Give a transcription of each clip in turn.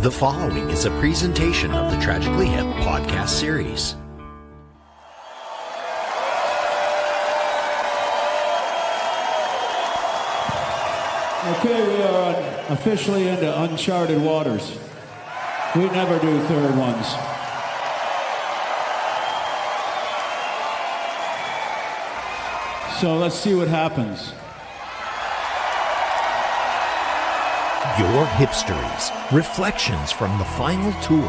The following is a presentation of the Tragically Hip podcast series. Okay, we are officially into uncharted waters. We never do third ones. So let's see what happens. Your Hipstories, reflections from the final tour.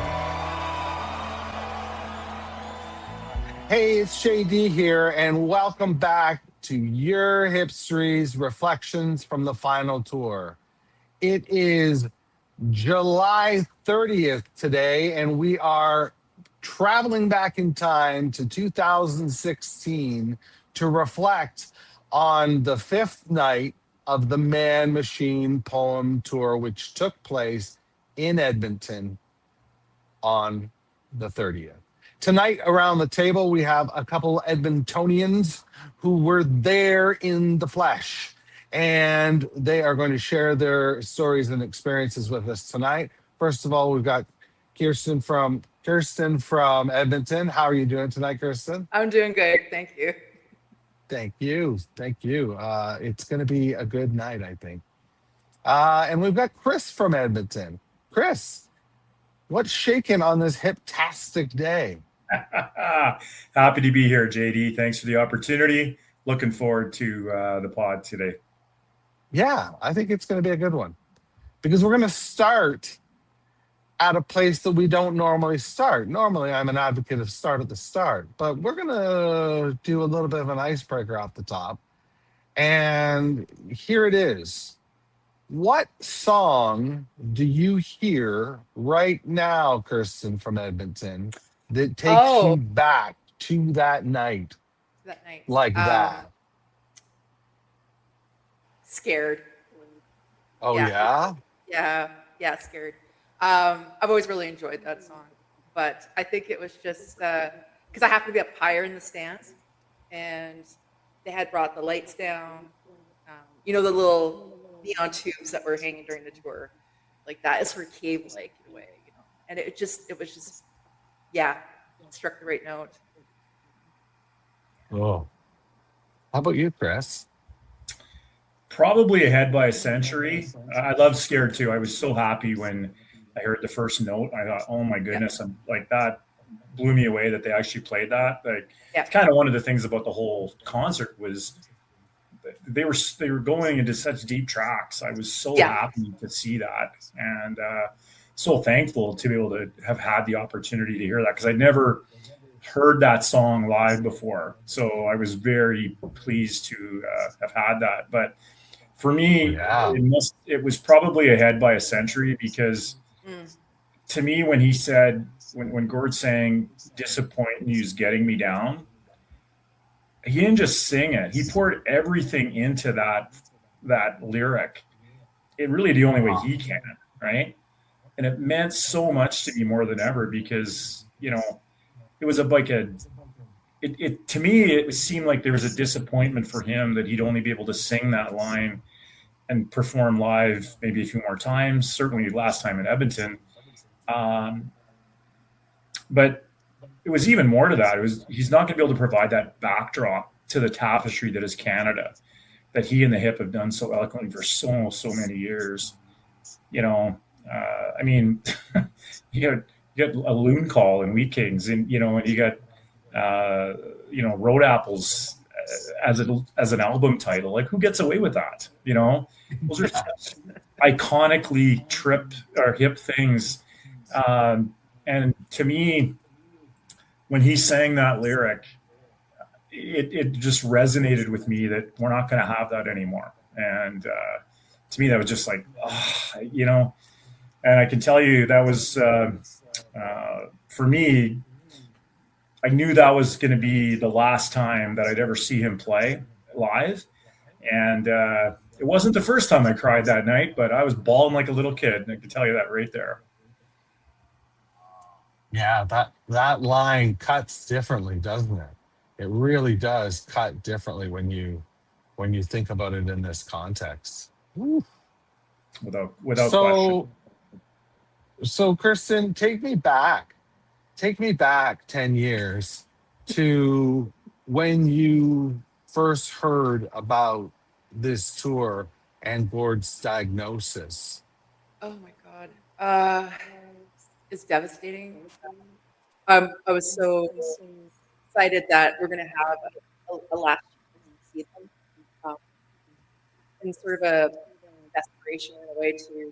Hey, it's JD here, and welcome back to your Hipstories, reflections from the final tour. It is July 30th today, and we are traveling back in time to 2016 to reflect on the fifth night of the Man Machine Poem Tour, which took place in Edmonton on the 30th. Tonight around the table, we have a couple Edmontonians who were there in the flesh, and they are going to share their stories and experiences with us tonight. First of all, we've got Kirsten from Edmonton. How are you doing tonight, Kirsten? I'm doing good. Thank you. Thank you. It's going to be a good night, I think. And we've got Chris from Edmonton. Chris, what's shaking on this hip-tastic day? Happy to be here, JD. Thanks for the opportunity. Looking forward to the pod today. Yeah, I think it's going to be a good one because we're going to start at a place that we don't normally start. Normally, I'm an advocate of start at the start, but we're going to do a little bit of an icebreaker off the top. And here it is. What song do you hear right now, Kirsten from Edmonton, that takes you back to that night? Like that. Scared. Oh, yeah? Yeah, Scared. I've always really enjoyed that song, but I think it was just because I happened to be up higher in the stands, and they had brought the lights down. The little neon tubes that were hanging during the tour, like that. It's sort of cave-like in a way, And it was just, yeah, it struck the right note. Oh, how about you, Chris? Probably ahead by a century. I loved Scared too. I was so happy when I heard the first note. I thought, oh my goodness, I'm like, that blew me away that they actually played that. Like, it's kind of one of the things about the whole concert was they were going into such deep tracks. I was so happy to see that, and so thankful to be able to have had the opportunity to hear that, because I'd never heard that song live before. So I was very pleased to have had that. But for me, it was probably ahead by a century, because to me, when he said, when Gord sang "Disappointing You's Getting Me Down," he didn't just sing it. He poured everything into that lyric. It really the only way he can, right? And it meant so much to me more than ever, because, it was to me, it seemed like there was a disappointment for him that he'd only be able to sing that line and perform live maybe a few more times, certainly last time in Edmonton. But it was even more to that. He's not going to be able to provide that backdrop to the tapestry that is Canada, that he and the Hip have done so eloquently for so many years. I mean, you got a Loon Call and Wheat Kings, and and you got Road Apples as an album title. Like, who gets away with that? Those are such iconically hip things. And to me, when he sang that lyric, it just resonated with me that we're not going to have that anymore. And to me, that was just like, and I can tell you that was, for me, I knew that was going to be the last time that I'd ever see him play live. And it wasn't the first time I cried that night, but I was bawling like a little kid. And I can tell you that right there. Yeah, that line cuts differently, doesn't it? It really does cut differently when you think about it in this context. Without question. So, Kirsten, take me back 10 years to when you first heard about this tour and Gord's diagnosis. Oh my God. It's devastating. I was so excited that we're going to have a last chance to see them, um, in sort of a desperation in a way to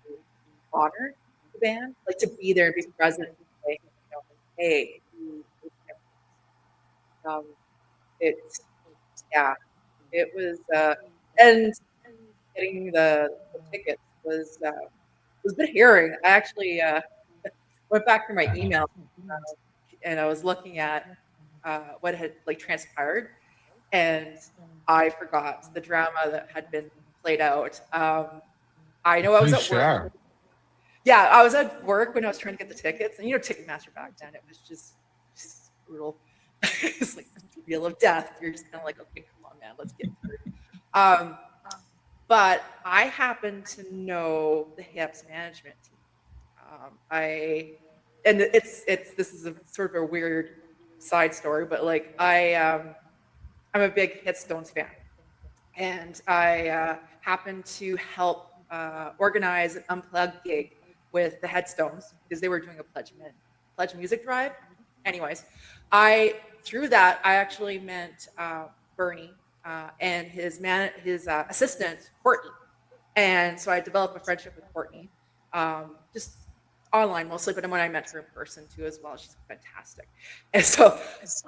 honor the band, like to be there and be present and say, hey, um, it's, yeah, it was, and getting the tickets was a bit harrowing. I actually went back through my email, and I was looking at what had like transpired, and I forgot the drama that had been played out. I know I was Please at work. share. Yeah, I was at work when I was trying to get the tickets, and Ticketmaster back then, it was just brutal. It's like the wheel of death. You're just kind of like, okay, come on, man, let's get through. But I happen to know the Hips management team. This is a sort of a weird side story, but like I'm a big Hipstones fan, and I happened to help organize an unplugged gig with the Headstones because they were doing a pledge music drive. Anyways, through that I actually met Bernie and his assistant Courtney, and so I developed a friendship with Courtney, just online mostly, but when I met her in person too as well, she's fantastic. And so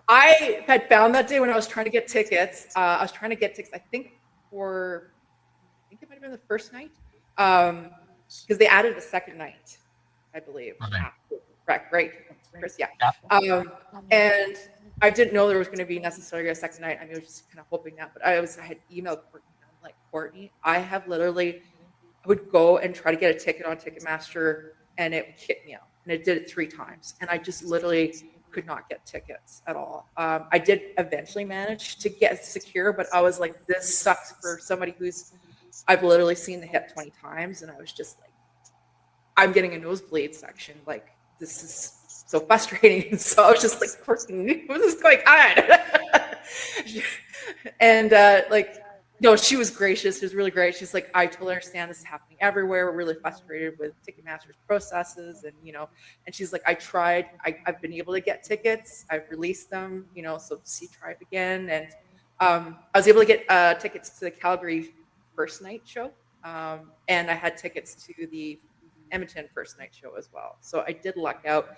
I had found that day when I was trying to get tickets. I was trying to get tickets, I think it might have been the first night, because they added a second night, I believe. Right, Chris, yeah. And I didn't know there was going to be necessarily a second night. I mean, I was just kind of hoping that, but I had emailed Courtney. I'm like, Courtney, I would go and try to get a ticket on Ticketmaster, and it would kick me out. And it did it 3 times. And I just literally could not get tickets at all. I did eventually manage to get secure, but I was like, this sucks for somebody I've literally seen the Hip 20 times. And I was just like, I'm getting a nosebleed section. Like, this is so frustrating. And so I was just like, Courtney, what is going on? And no, she was gracious. She was really great. She's like, I totally understand this is happening everywhere. We're really frustrated with Ticketmaster's processes. And, and she's like, I've been able to get tickets. I've released them, so try it again. And I was able to get tickets to the Calgary first night show. And I had tickets to the Edmonton first night show as well. So I did luck out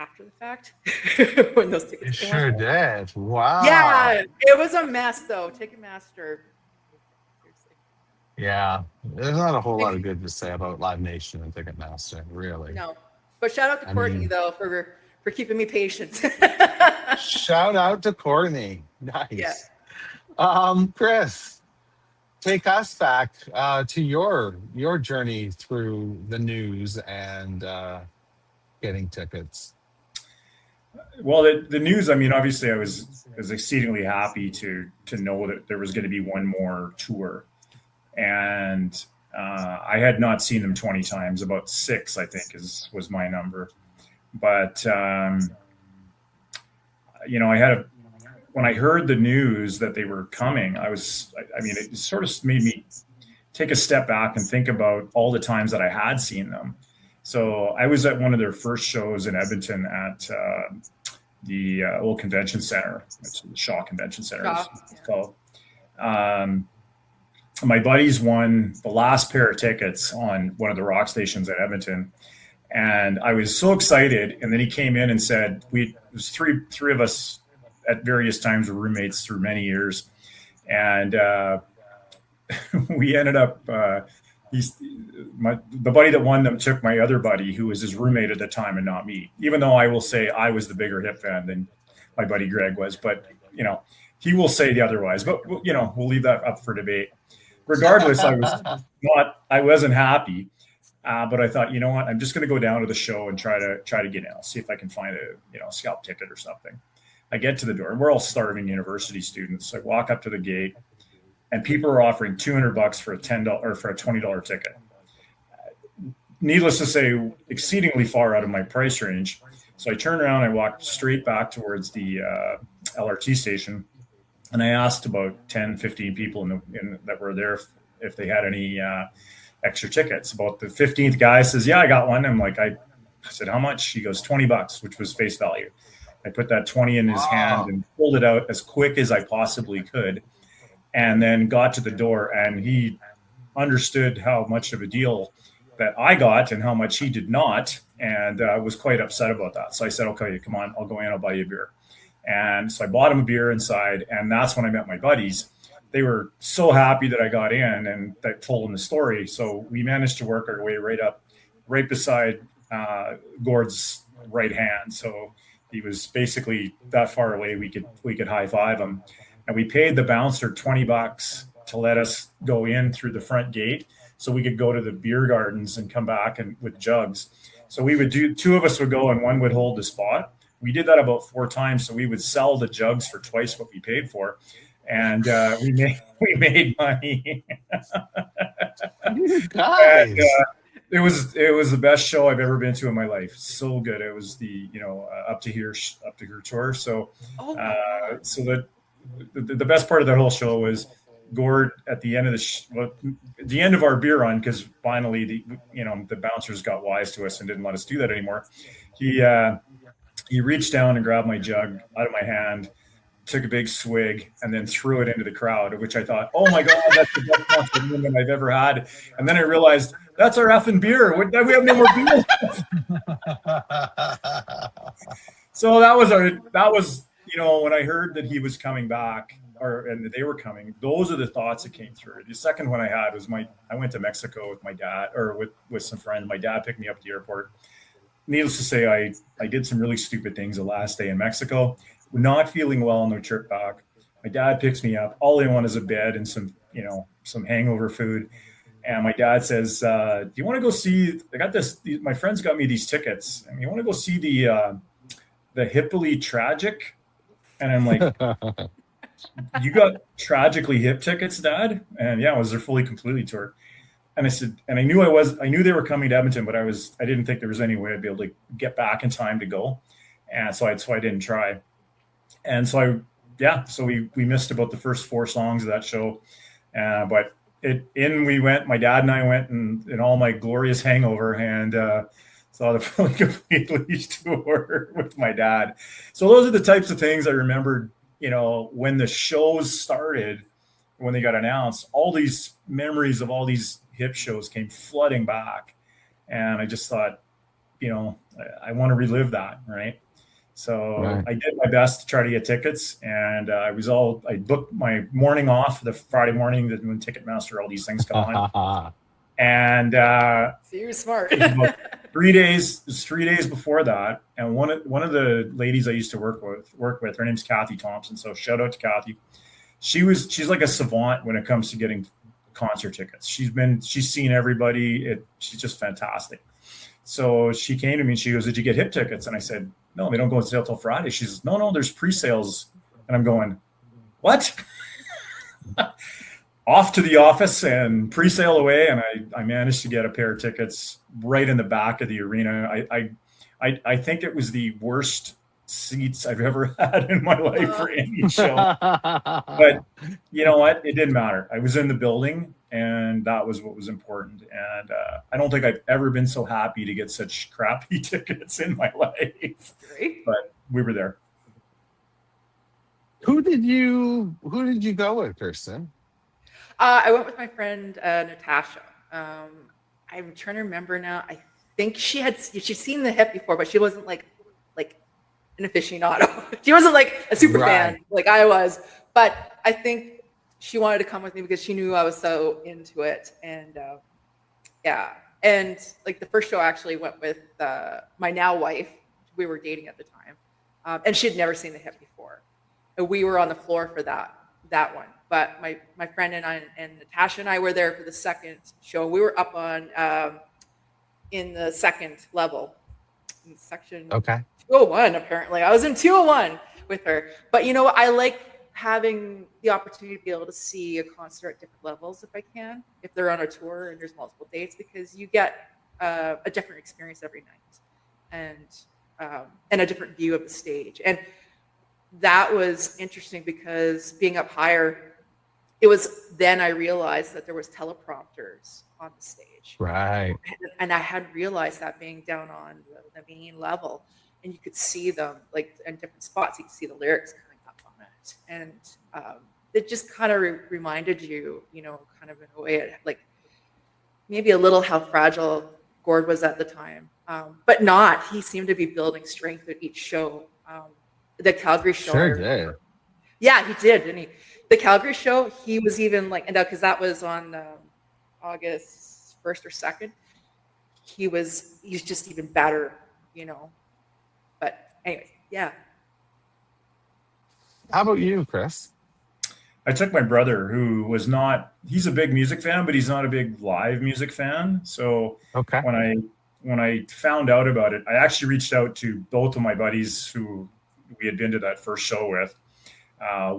after the fact when those tickets You sure did. Wow. Yeah, it was a mess though. Ticketmaster. Yeah, there's not a whole lot of good to say about Live Nation and Ticketmaster, really. No, but shout out to Courtney though for keeping me patient. Shout out to Courtney. Nice. Yeah. Chris, take us back to your journey through the news and getting tickets. Well, the news, I mean, obviously I was exceedingly happy to know that there was going to be one more tour. And I had not seen them 20 times, about 6, I think was my number. But, when I heard the news that they were coming, it sort of made me take a step back and think about all the times that I had seen them. So I was at one of their first shows in Edmonton at the old convention center. It's the Shaw Convention Center. It's called. My buddies won the last pair of tickets on one of the rock stations at Edmonton, and I was so excited. And then he came in and said, it was three of us at various times were roommates through many years, and we ended up. The buddy that won them took my other buddy, who was his roommate at the time, and not me. Even though I will say I was the bigger Hip fan than my buddy Greg was, but he will say the otherwise. But we'll leave that up for debate. Regardless, I wasn't happy, but I thought, you know what, I'm just going to go down to the show and try to get in. I'll see if I can find a scalp ticket or something. I get to the door, and we're all starving university students. I walk up to the gate, and people are offering $200 for a $10 or for a $20 ticket. needless to say, exceedingly far out of my price range. So I turned around, I walked straight back towards the LRT station, and I asked about 10, 15 people that were there if they had any extra tickets. About the 15th guy says, yeah, I got one. I'm like, I said, how much? He goes, $20, which was face value. I put that 20 in his hand and pulled it out as quick as I possibly could, and then got to the door, and he understood how much of a deal that I got and how much he did not, and was quite upset about that. So I said, okay, come on, I'll go in, I'll buy you a beer. And so I bought him a beer inside, and that's when I met my buddies. They were so happy that I got in, and I told them the story. So we managed to work our way right beside Gord's right hand. So he was basically that far away we could high five him. And we paid the bouncer $20 to let us go in through the front gate, so we could go to the beer gardens and come back and with jugs. So we would do, two of us would go and one would hold the spot. We did that about 4 times. So we would sell the jugs for twice what we paid for. And we made money. You guys. And, it was the best show I've ever been to in my life. So good. It was the up to here tour. So so that the best part of that whole show was Gord at the end of the end of our beer run, because finally the bouncers got wise to us and didn't let us do that anymore. He reached down and grabbed my jug out of my hand, took a big swig, and then threw it into the crowd, which I thought, oh my God, that's the best concert moment I've ever had. And then I realized that's our effing beer. We have no more beer. So that was when I heard that he was coming back, and they were coming, those are the thoughts that came through. The second one I had was I went to Mexico with my dad, or with some friends. My dad picked me up at the airport. Needless to say, I did some really stupid things the last day in Mexico. Not feeling well on the trip back. My dad picks me up. All I want is a bed and some hangover food. And my dad says, do you want to go see, I got this, my friends got me these tickets. And you want to go see the Hippily Tragic? And I'm like, you got Tragically Hip tickets, Dad? And yeah, it was their fully completely tour. And I said, and I knew they were coming to Edmonton, but I didn't think there was any way I'd be able to get back in time to go. And so I didn't try. And so we missed about the first 4 songs of that show. But we went, my dad and I went in all my glorious hangover, and saw the fully complete Leash tour with my dad. So those are the types of things I remembered, when the shows started, when they got announced, all these memories of all these hip shows came flooding back. And I just thought, I want to relive that. Right. So right. I did my best to try to get tickets, and I booked my morning off the Friday morning when Ticketmaster, all these things come on. And so you're smart. 3 days, it was 3 days before that. And one of the ladies I used to work with, her name's Kathy Thompson. So shout out to Kathy. She's like a savant when it comes to getting concert tickets. She's seen everybody. She's just fantastic. So she came to me and she goes, "Did you get hip tickets?" And I said, "No, they don't go on sale till Friday." She says, No, there's pre-sales. And I'm going, what? Off to the office and pre-sale away. And I managed to get a pair of tickets right in the back of the arena. I think it was the worst seats I've ever had in my life for any show. But you know what? It didn't matter. I was in the building, and that was what was important. And I don't think I've ever been so happy to get such crappy tickets in my life. Great. But we were there. Who did you go with, Kirsten? I went with my friend Natasha. I'm trying to remember now. I think she'd seen the hip before, but she wasn't like an aficionado. She wasn't like a super fan like I was. But I think she wanted to come with me because she knew I was so into it. And and like the first show I actually went with my now wife. We were dating at the time, and she'd never seen the hip before. And we were on the floor for that one. But my friend and I and Natasha and I were there for the second show. We were up on in the second level, in section 201. Apparently, I was in 201 with her. But I like having the opportunity to be able to see a concert at different levels if I can, if they're on a tour and there's multiple dates, because you get a different experience every night, and a different view of the stage. And that was interesting because being up higher, it was then I realized that there was teleprompters on the stage. Right. And I hadn't realized that being down on the main level, and you could see them like in different spots. You could see the lyrics coming up on it, and it just kind of reminded you, kind of in a way, like maybe a little how fragile Gord was at the time, but not. He seemed to be building strength at each show. The Calgary show, sure did. Yeah, he did, didn't he? The Calgary show, he was even like, and because that was on August 1st or 2nd, he's just even better, But anyways, yeah. How about you, Chris? I took my brother, who was he's a big music fan, but he's not a big live music fan. So okay. when I found out about it, I actually reached out to both of my buddies who we had been to that first show with.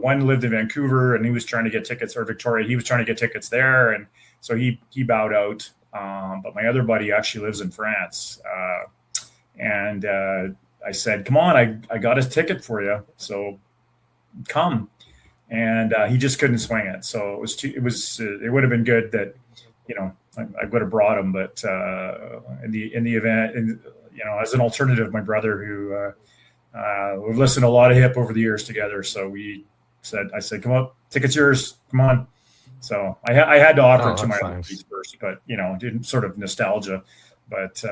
One lived in Vancouver and he was trying to get tickets, or Victoria. He was trying to get tickets there. And so he bowed out. But my other buddy actually lives in France. And I said, come on, I got a ticket for you. So come. And he just couldn't swing it. So it would have been good that, I would have brought him, but in the event, as an alternative, my brother, who we've listened to a lot of hip over the years together. So I said, come on, ticket's yours. Come on. So I had to offer it to my buddies first, but didn't sort of nostalgia, but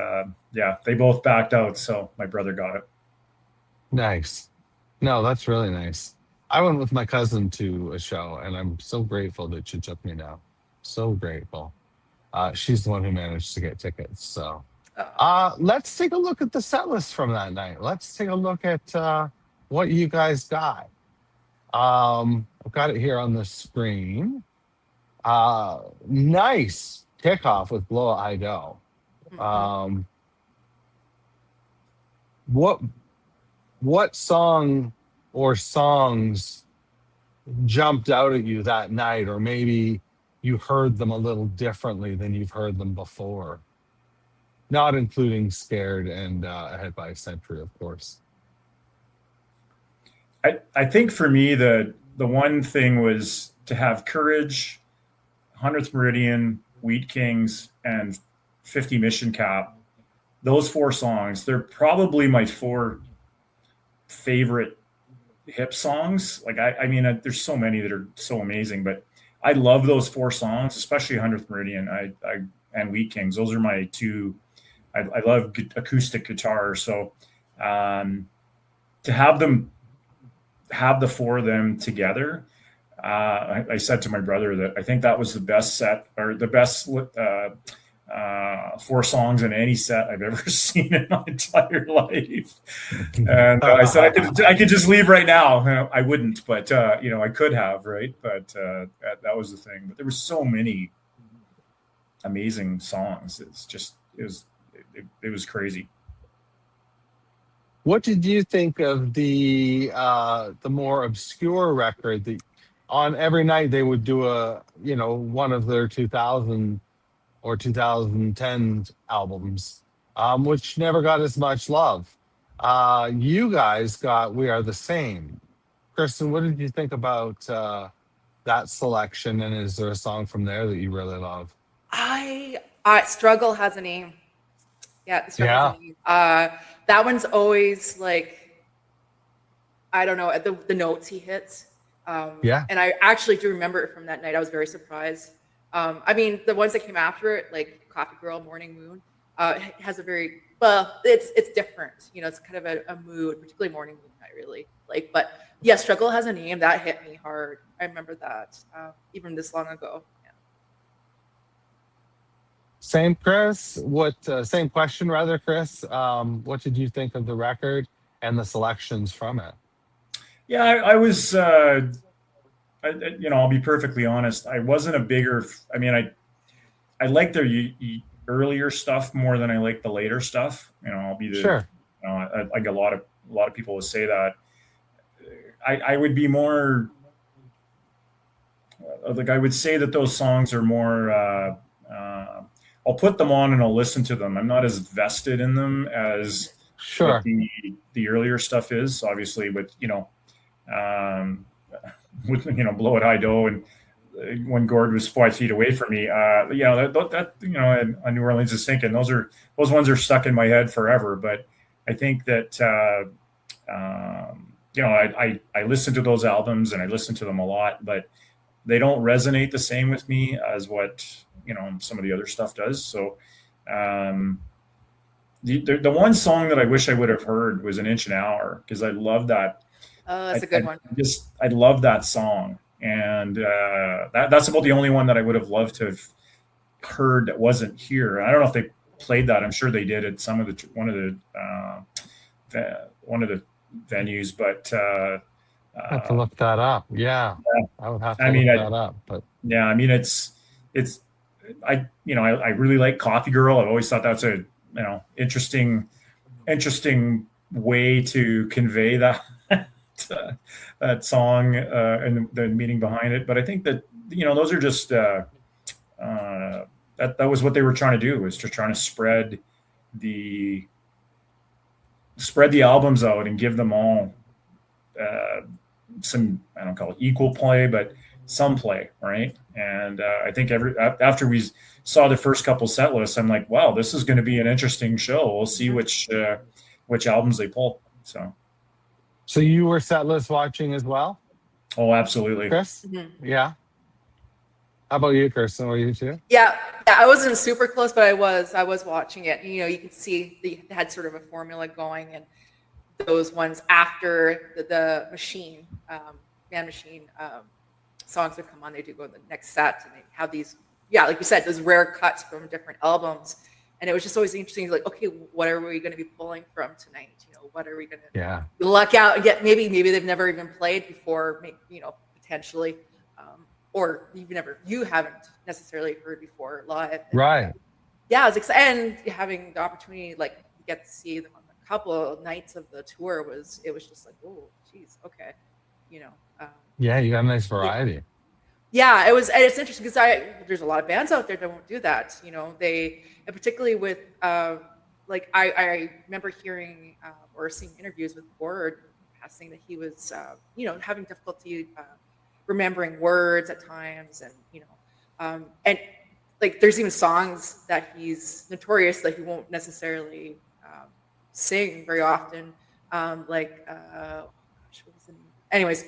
yeah, they both backed out. So my brother got it. Nice. No, that's really nice. I went with my cousin to a show, and I'm so grateful that she took me now. So grateful. She's the one who managed to get tickets. So let's take a look at the set list from that night. Let's take a look at what you guys got. I've got it here on the screen. Nice kickoff with Blow It I Go. What song or songs jumped out at you that night, or maybe you heard them a little differently than you've heard them before? Not including Scared and Ahead by a Century, of course. I think for me, the one thing was to have Courage, 100th Meridian, Wheat Kings, and 50 Mission Cap. Those 4 songs, they're probably my 4 favorite hip songs. Like I mean, there's so many that are so amazing, but I love those 4 songs, especially 100th Meridian and Wheat Kings. Those are my 2. I love acoustic guitar. So to have the 4 of them together, I said to my brother that I think that was the best set, or the best 4 songs in any set I've ever seen in my entire life. And I said I could just leave right now. I wouldn't, but I could have, right? But that was the thing. But there were so many amazing songs. It was crazy. What did you think of the more obscure record that on every night they would do one of their 2000 or 2010 albums, which never got as much love? You guys got We Are the Same. Kirsten, what did you think about that selection? And is there a song from there that you really love? Struggle Has a Name. Yeah, Struggle Has a Name. That one's always like, I don't know, the notes he hits. And I actually do remember it from that night. I was very surprised. I mean, the ones that came after it, like Coffee Girl, Morning Moon, it has a very, it's different. It's kind of a mood, particularly Morning Moon, I really like. But yeah, Struggle Has a Name, that hit me hard. I remember that, even this long ago. Yeah. Same, Chris. Same question, rather, Chris. What did you think of the record and the selections from it? Yeah, I was, I'll be perfectly honest. I wasn't a bigger, I like their earlier stuff more than I like the later stuff. I'll be sure. Like a lot of people would say that. I would be more, like I would say that those songs are more I'll put them on and I'll listen to them. I'm not as vested in them as Sure. what the earlier stuff is. Obviously, with with Blow It High Dough and when Gord was 5 feet away from me, that on New Orleans is sinking. Those ones are stuck in my head forever. But I think that I listen to those albums and I listen to them a lot, but they don't resonate the same with me as what some of the other stuff does. So the one song that I wish I would have heard was An Inch an Hour, because I love that. Oh, that's a good one. I love that song, and that's about the only one that I would have loved to have heard that wasn't here. I don't know if they played that. I'm sure they did at some of one of the venues, but I have to look that up. Yeah. I would have to look that up. But yeah, I mean, I really like Coffee Girl. I've always thought that's a interesting way to convey that that song and the meaning behind it. But I think that those are just that was what they were trying to do, was to trying to spread the albums out and give them all some, I don't call it equal play, but some play, right? And I think after we saw the first couple set lists, I'm like, wow, this is going to be an interesting show. We'll see which albums they pull. So you were set list watching as well? Oh, absolutely. Chris? Mm-hmm. Yeah. How about you, Kirsten? Were you too? Yeah, I wasn't super close, but I was watching it. You could see they had sort of a formula going, and those ones after the Machine, Man Machine songs would come on, they do go to the next set, and they have these, like you said, those rare cuts from different albums. And it was just always interesting, like, okay, what are we going to be pulling from tonight? What are we going to luck out and get? Maybe they've never even played before, potentially, or you haven't necessarily heard before live. Right. Yeah, I was excited, and having the opportunity, like, to get to see them on a couple of nights of the tour was just like, oh, geez, okay, yeah, you got a nice variety. Yeah, it was. And it's interesting because there's a lot of bands out there that won't do that. They, and particularly with like I remember hearing or seeing interviews with Gord saying that he was having difficulty remembering words at times, and and like there's even songs that he's notorious that he won't necessarily sing very often, like what was the name? Anyways.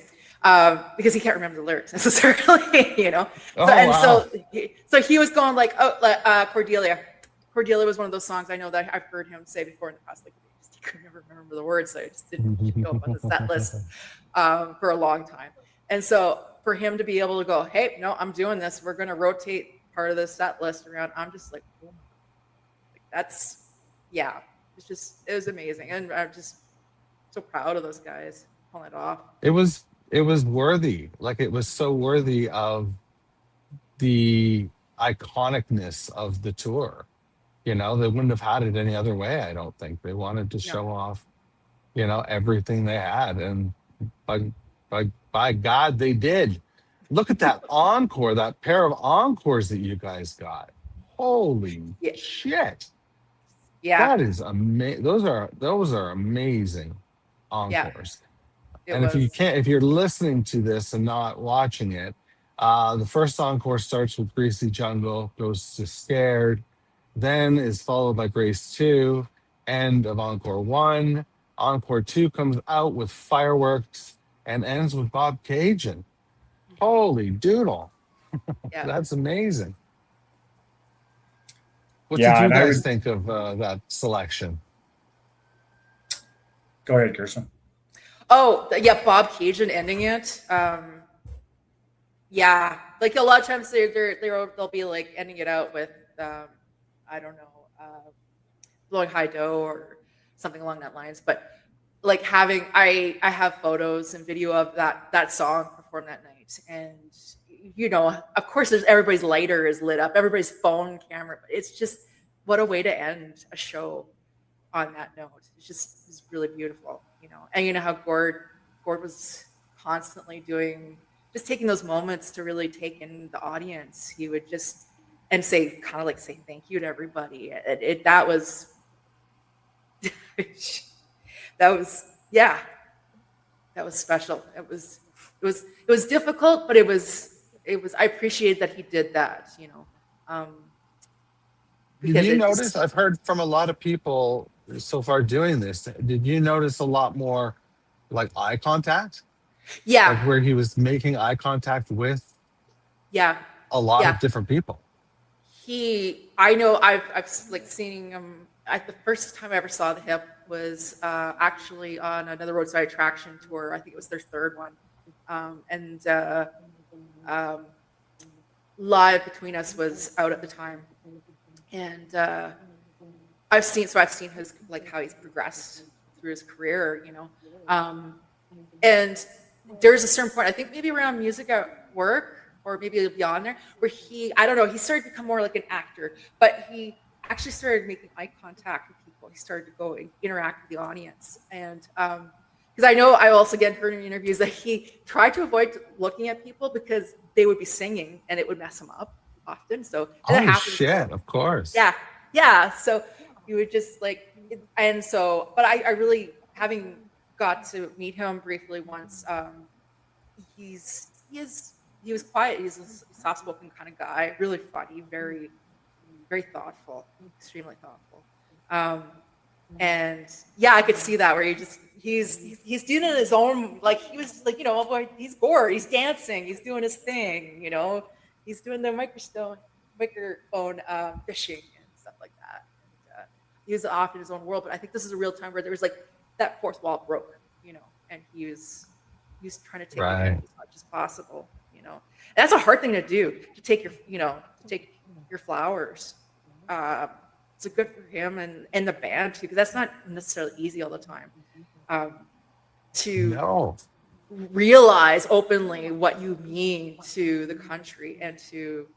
Because he can't remember the lyrics necessarily, So he was going like, Cordelia. Cordelia was one of those songs I know that I've heard him say before in the past. Like, he could never remember the words, so I just didn't go up on the set list for a long time. And so for him to be able to go, hey, no, I'm doing this. We're going to rotate part of the set list around. I'm just like, oh, that's, yeah. It was amazing, and I'm just so proud of those guys pulling it off. It was worthy. Like, it was so worthy of the iconicness of the tour. They wouldn't have had it any other way, I don't think. They wanted to show off, everything they had. And by God, they did. Look at that encore, that pair of encores that you guys got. Holy shit. Yeah. That is amazing. Those are amazing encores. Yeah. And if you're listening to this and not watching it, the first encore starts with Greasy Jungle, goes to Scared, then is followed by Grace 2, end of Encore 1. Encore 2 comes out with Fireworks and ends with Bobcaygeon. Holy doodle. Yeah. That's amazing. What did you guys think of that selection? Go ahead, Kirsten. Oh, yeah, Bobcaygeon ending it. Yeah, like a lot of times they'll be like ending it out with I don't know, Blowing High Dough or something along that lines. But like I have photos and video of that song performed that night, and of course everybody's lighter is lit up, everybody's phone camera. It's just, what a way to end a show on that note. It's really beautiful, and how Gord was constantly taking those moments to really take in the audience. He would just and say thank you to everybody. That was that was special. It was difficult, but it was I appreciated that he did that, Did you notice? I've heard from a lot of people so far doing this. Did you notice a lot more like eye contact? Yeah. Like where he was making eye contact with a lot of different people. I know I've like seen him the first time I ever saw the Hip was actually on another roadside attraction tour. I think it was their third one. And Live Between Us was out at the time. And I've seen his like how he's progressed through his career, and there's a certain point, I think maybe around Music at Work or maybe beyond there, where he started to become more like an actor, but he actually started making eye contact with people. He started to go and interact with the audience. And because I know I also again heard in interviews that he tried to avoid looking at people because they would be singing and it would mess him up often. So shit, of course. Yeah. So you would just like, and so, but I really, having got to meet him briefly once, he was quiet. He's a soft-spoken kind of guy, really funny, very, very thoughtful, extremely thoughtful. And yeah, I could see that where he's doing it his own, like he was like, he's bored, he's dancing, he's doing his thing, he's doing the microphone fishing and stuff like that. He was off in his own world, but I think this is a real time where there was like that fourth wall broke, and he was trying to take it in as much as possible, And that's a hard thing to do, to take your flowers. So good for him and the band too, because that's not necessarily easy all the time. To realize openly what you mean to the country and to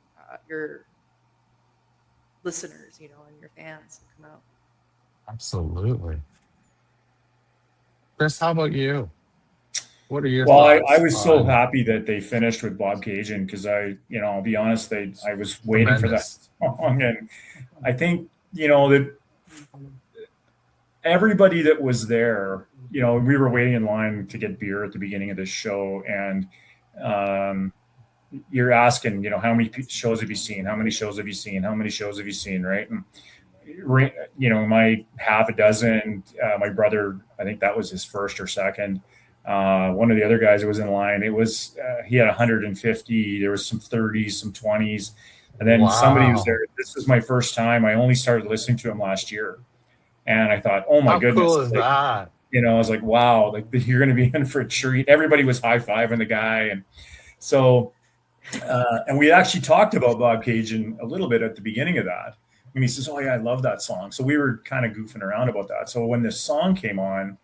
your listeners, and your fans come out. Absolutely. Chris, how about you? What are your thoughts? I was so happy that they finished with Bobcaygeon because I'll be honest, I was waiting for that song, and I think that everybody that was there, we were waiting in line to get beer at the beginning of this show, and you're asking, how many shows have you seen? How many shows have you seen? How many shows have you seen? Right. And, my half a dozen, my brother, I think that was his first or second. One of the other guys that was in line, he had 150. There was some 30s, some 20s. And then somebody was there. This was my first time. I only started listening to him last year. And I thought, oh my goodness. How cool is that? I was like, wow, like you're going to be in for a treat. Everybody was high-fiving the guy. And so, and we actually talked about Bobcaygeon a little bit at the beginning of that. And he says, oh yeah, I love that song. So we were kind of goofing around about that. So when this song came on,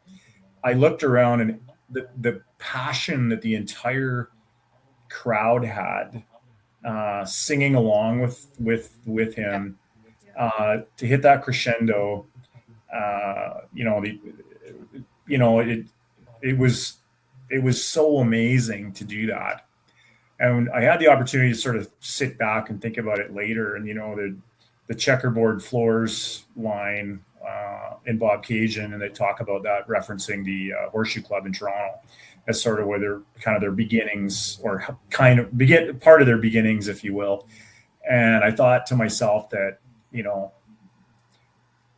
I looked around and the passion that the entire crowd had, singing along with him, to hit that crescendo, it was so amazing to do that. And I had the opportunity to sort of sit back and think about it later. And, the checkerboard floors line in Bobcaygeon, and they talk about that referencing the Horseshoe Club in Toronto as sort of where they're kind of their beginnings, or kind of part of their beginnings, if you will. And I thought to myself that,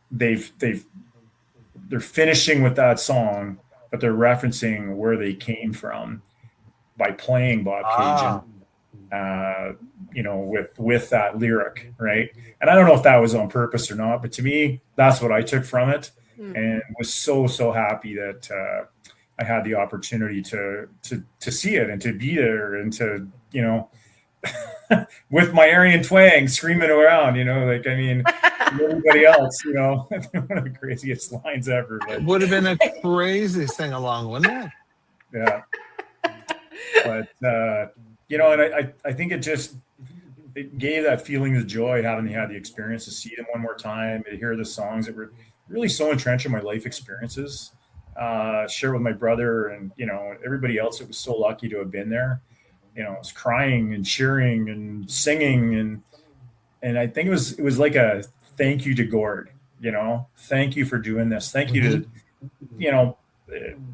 they're finishing with that song, but they're referencing where they came from by playing Bobcaygeon, with that lyric, right? And I don't know if that was on purpose or not, but to me, that's what I took from it, and was so happy that I had the opportunity to see it and to be there and to, with my Aryan twang screaming around, everybody else, one of the craziest lines ever. But it would have been a crazy sing along, wouldn't it? Yeah. But, and I think it gave that feeling of joy having had the experience to see them one more time, to hear the songs that were really so entrenched in my life experiences, share with my brother and, everybody else that was so lucky to have been there. I was crying and cheering and singing, and I think it was like a thank you to Gord, thank you for doing this. Thank you to, you know,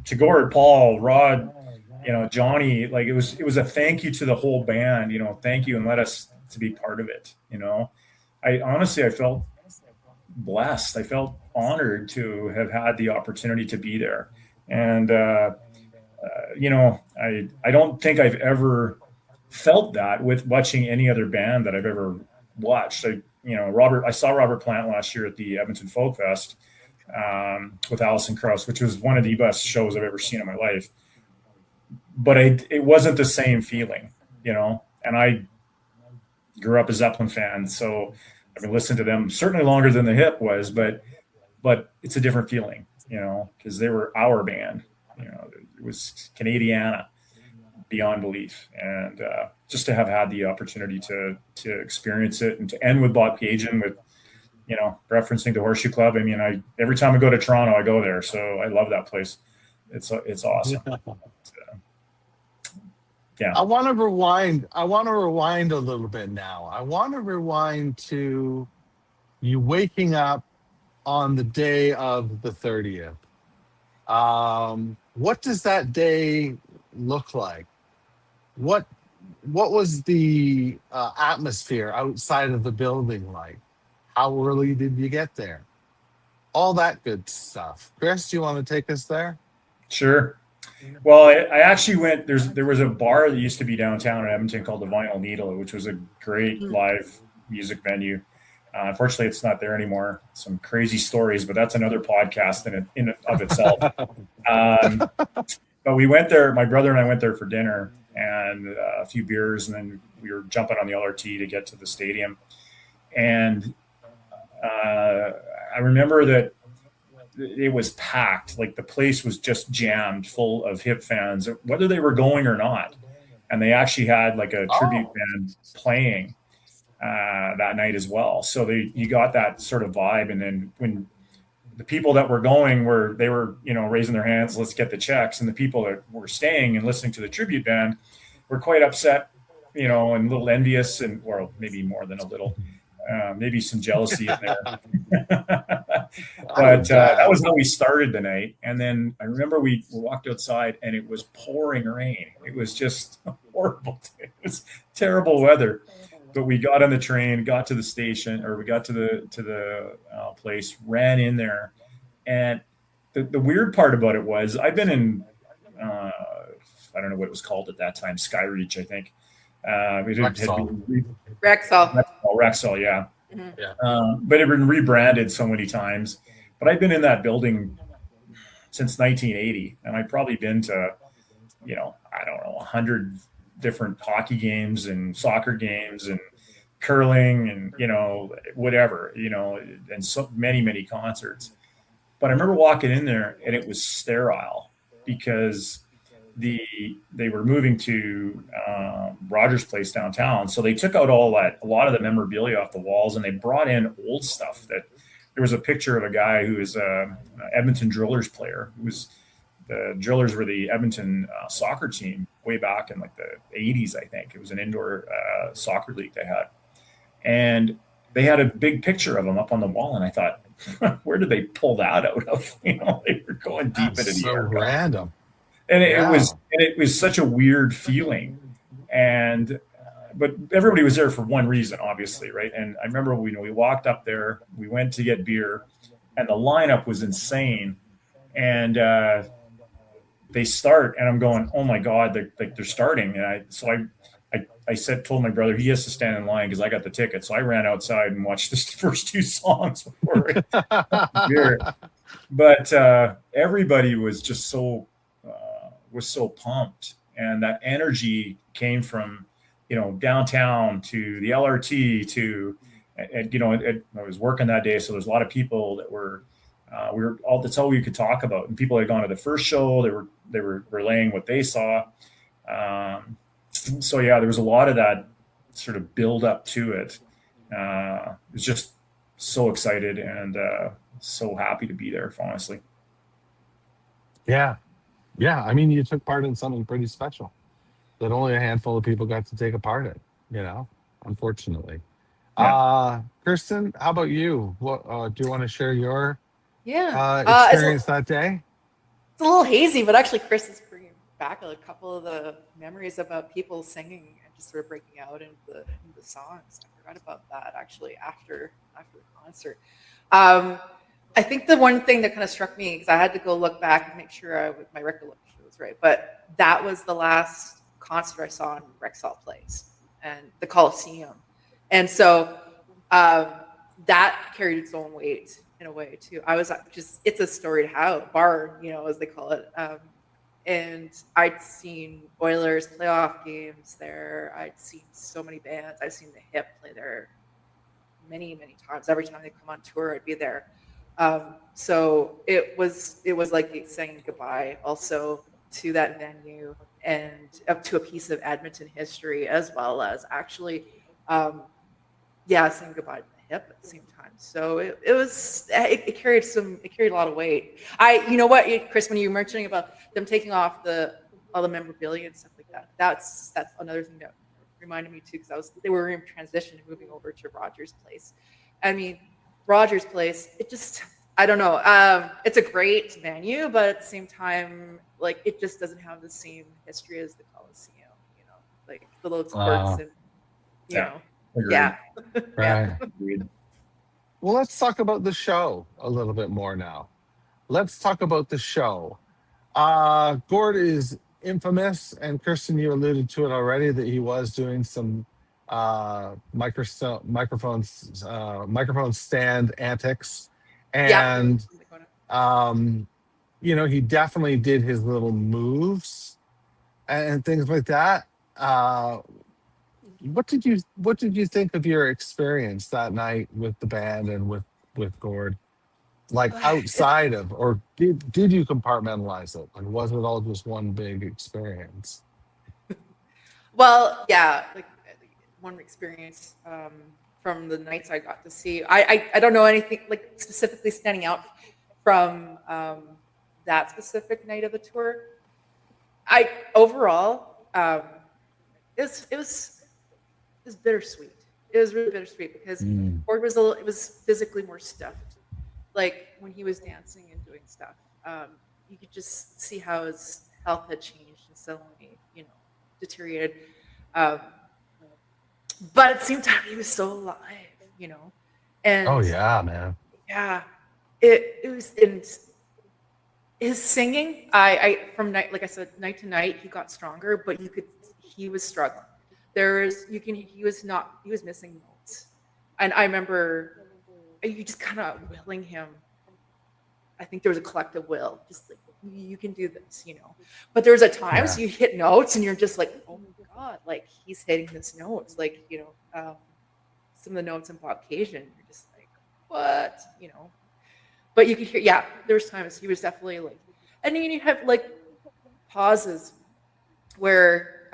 to Gord, Paul, Rod, Johnny. Like it was a thank you to the whole band, thank you and let us to be part of it. I felt blessed. I felt honored to have had the opportunity to be there. And, I don't think I've ever felt that with watching any other band that I've ever watched. I saw Robert Plant last year at the Edmonton Folk Fest with Alison Krauss, which was one of the best shows I've ever seen in my life. But it wasn't the same feeling, and I grew up a Zeppelin fan, so I've been listening to them certainly longer than the Hip was, but it's a different feeling, because they were our band. It was Canadiana beyond belief, and just to have had the opportunity to experience it and to end with Bobcaygeon with, referencing the Horseshoe Club. I mean, every time I go to Toronto, I go there, so I love that place. It's awesome. Yeah. I want to rewind a little bit now. I want to rewind to you waking up on the day of the 30th. What does that day look like? What was the atmosphere outside of the building like? How early did you get there? All that good stuff. Chris, do you want to take us there? Sure. Well, I actually went. There was a bar that used to be downtown in Edmonton called the Vinyl Needle, which was a great live music venue. Unfortunately, it's not there anymore. Some crazy stories, but that's another podcast in of itself. But we went there. My brother and I went there for dinner and a few beers, and then we were jumping on the LRT to get to the stadium. And I remember that it was packed. Like the place was just jammed full of Hip fans, whether they were going or not. And they actually had like a tribute band playing that night as well. So you got that sort of vibe. And then when the people that were going they were raising their hands, let's get the checks. And the people that were staying and listening to the tribute band were quite upset, and a little envious, or maybe more than a little, maybe some jealousy in there. But that was how we started the night. And then I remember we walked outside and it was pouring rain. It was just horrible. It was terrible weather. But we got on the train, got to the station, or we got to the place, ran in there. And the weird part about it was I've been in, I don't know what it was called at that time, Skyreach, I think. Rexall, yeah. Mm-hmm. Yeah. But it had been rebranded so many times. But I've been in that building since 1980, and I've probably been to, I don't know, 100 different hockey games and soccer games and curling and, whatever, and so many concerts. But I remember walking in there and it was sterile because they were moving to Rogers Place downtown. So they took out a lot of the memorabilia off the walls, and they brought in old stuff. That there was a picture of a guy who is a Edmonton Drillers player. The Drillers were the Edmonton soccer team way back in like the 80s, I think. It was an indoor soccer league they had. And they had a big picture of him up on the wall. And I thought, where did they pull that out of? They were going deep into the air. Random. And it was such a weird feeling. And but everybody was there for one reason, obviously, right? And I remember we walked up there, we went to get beer, and the lineup was insane. And they start, and I'm going, oh my God, they're starting. And I told my brother he has to stand in line because I got the ticket. So I ran outside and watched the first two songs before beer. But everybody was just so pumped, and that energy came from downtown to the LRT to I was working that day, so there's a lot of people that were that's all we could talk about, and people had gone to the first show. They were relaying what they saw. So yeah, there was a lot of that sort of build up to it. I was just so excited and so happy to be there, honestly. Yeah. I mean, you took part in something pretty special that only a handful of people got to take a part in, unfortunately. Kirsten, how about you? What do you want to share your Yeah. experience that day? It's a little hazy, but actually, Chris is bringing back a couple of the memories about people singing and just sort of breaking out into the songs. I forgot about that actually after the concert. I think the one thing that kind of struck me, because I had to go look back and make sure my recollection was right, but that was the last concert I saw in Rexall Place and the Coliseum, and so that carried its own weight in a way too. I was just, it's a storied house, bar, as they call it. And I'd seen Oilers playoff games there. I'd seen so many bands. I've seen the Hip play there many, many times. Every time they come on tour, I'd be there. So it was like saying goodbye also to that venue and up to a piece of Edmonton history, as well as actually, saying goodbye to the Hip at the same time. So it carried a lot of weight. You know what, Chris, when you were mentioning about them taking off all the memorabilia and stuff like that, that's another thing that reminded me too, because they were in transition moving over to Rogers Place. I mean, Rogers Place, it just, I don't know. It's a great venue, but at the same time, like, it just doesn't have the same history as the Coliseum, like the little quirks and Agreed. yeah. Right. Agreed. Well, let's talk about the show a little bit more now. Let's talk about the show. Gord is infamous, and Kirsten, you alluded to it already, that he was doing some microphone stand antics, and he definitely did his little moves and things like that. What did you think of your experience that night with the band and with Gord? Like, outside of, or did you compartmentalize it? Like, was it all just one big experience? Well, yeah, like one experience from the nights I got to see. I don't know anything like specifically standing out from that specific night of the tour. Overall, it was bittersweet. It was really bittersweet because Gord was physically more stuffed. Like when he was dancing and doing stuff, you could just see how his health had changed and suddenly, deteriorated. But at the same time, he was so alive, And Oh yeah, man. yeah, it was in his singing. From night, like I said, night to night, he got stronger, but he was struggling. He was missing notes, and I remember you just kind of willing him. I think there was a collective will, just like, you can do this, But there was a times you hit notes and you're just like, oh my God, like he's hitting this notes, like, some of the notes in Bobcaygeon, you're just like, what, But you could hear, there was times he was definitely like, and then you have like pauses where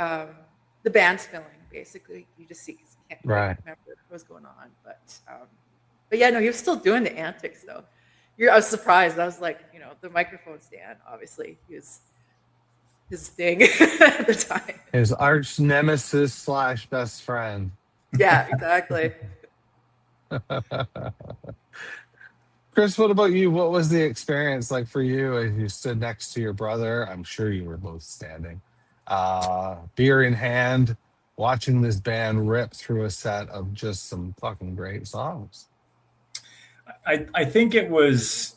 the band's filling, basically. You just see, because you can't remember what was going on, but yeah, no, he was still doing the antics though. I was surprised. I was like, the microphone stand, obviously, he was his thing at the time. His arch nemesis / best friend. Yeah, exactly. Chris, what about you? What was the experience like for you as you stood next to your brother? I'm sure you were both standing, beer in hand, watching this band rip through a set of just some fucking great songs. I think it was,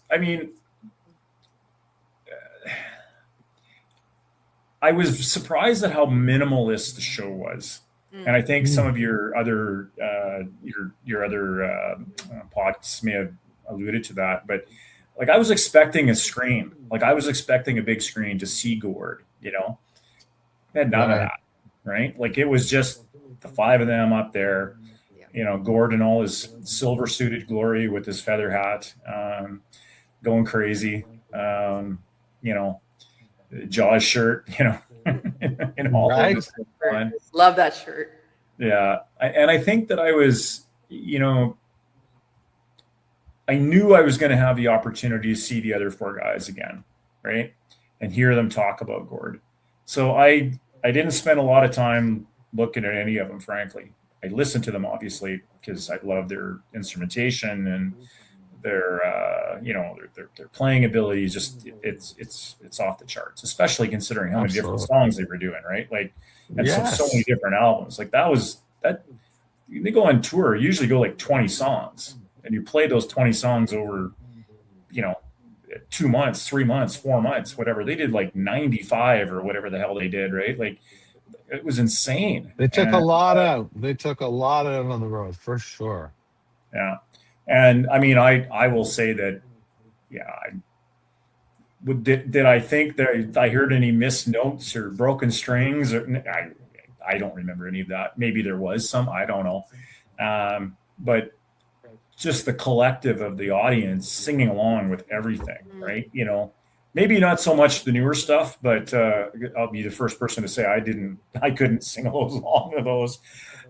I was surprised at how minimalist the show was. And I think some of your other podcasts may have alluded to that, but like I was expecting a screen, like I was expecting a big screen to see Gord, had none of that, right? Like it was just the five of them up there, Gord in all his silver suited glory with his feather hat, going crazy, Jaws shirt, in all of this. Love that shirt. Yeah. And I think that I was, I knew I was going to have the opportunity to see the other four guys again, right? And hear them talk about Gord. So I didn't spend a lot of time looking at any of them, frankly. I listen to them obviously because I love their instrumentation and their their playing abilities. Just it's off the charts, especially considering how many different songs they were doing, right? Like, and so many different albums. Like that they go on tour, usually go like 20 songs, and you play those 20 songs over 2 months, 3 months, 4 months, whatever. They did like 95 or whatever the hell they did, right? Like, it was insane. They took a lot out. They took a lot out on the road for sure. Yeah. And I mean, I will say that, yeah, did I think that I heard any missed notes or broken strings? Or I don't remember any of that. Maybe there was some, I don't know. But just the collective of the audience singing along with everything, right? Maybe not so much the newer stuff, but I'll be the first person to say I couldn't sing along with those.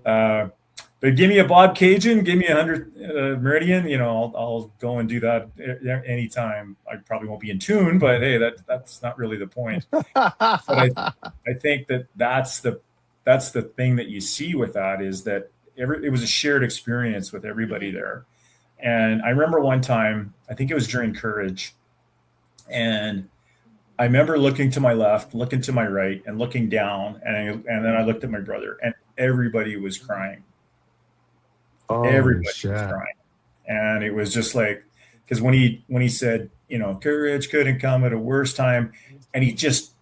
But give me a Bobcaygeon, give me 100 Meridian, I'll go and do that anytime. I probably won't be in tune, but hey, that's not really the point. But I think that's the thing that you see with that is that it was a shared experience with everybody there. And I remember one time, I think it was during Courage, and I remember looking to my left, looking to my right, and looking down, and then I looked at my brother, and everybody was crying. Everybody was crying, and it was just like, because when he said, Courage couldn't come at a worse time, and he just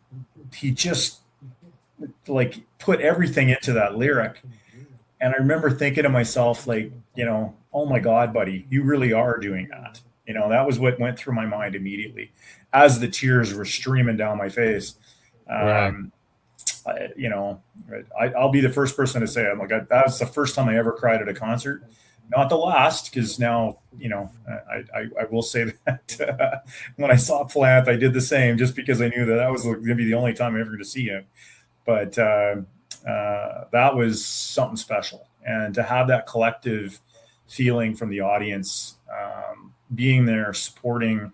like put everything into that lyric. And I remember thinking to myself, like, oh my God, buddy, you really are doing that. That was what went through my mind immediately as the tears were streaming down my face. I'll be the first person to say, that was the first time I ever cried at a concert. Not the last, because now, I will say that when I saw Plant, I did the same just because I knew that was going to be the only time I'm ever going to see him. But that was something special. And to have that collective feeling from the audience, being there, supporting,